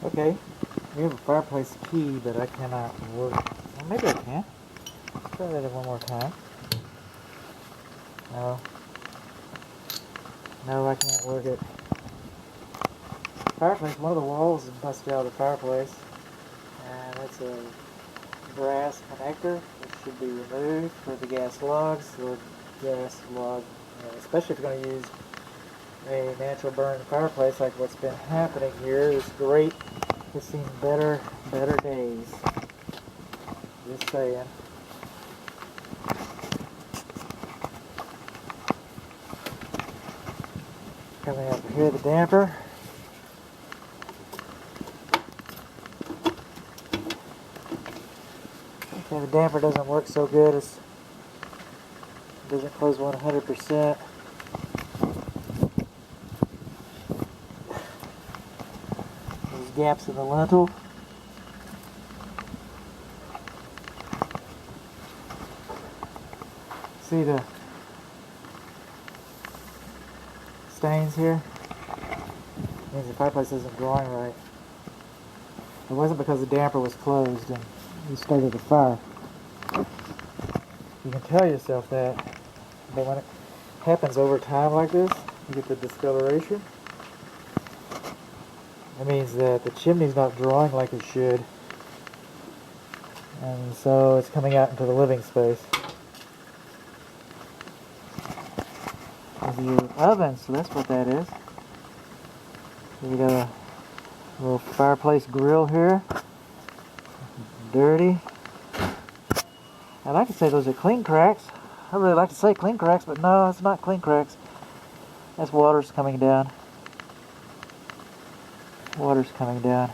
Okay, we have a fireplace key, but I cannot work. Well, maybe I can. Try that one more time. No. No, I can't work it. Fireplace, one of the walls is busted out of the fireplace. And it's a brass connector, which should be removed for the gas logs or gas log, especially if you're going to use a natural burn fireplace like what's been happening here. It's great. It's seen better days. Just saying. Coming up here, the damper. Okay, the damper doesn't work so good. It doesn't close 100%. There's gaps in the lintel. See the stains here? It means the fireplace isn't drawing right. It wasn't because the damper was closed and you started a fire. You can tell yourself that, but when it happens over time like this, you get the discoloration. That means that the chimney's not drawing like it should, and so it's coming out into the living space. There's your oven, so that's what that is. You got a little fireplace grill here. Dirty. I like to say those are clean cracks. I really like to say clean cracks, but no, it's not clean cracks. That's water's coming down. Water's coming down.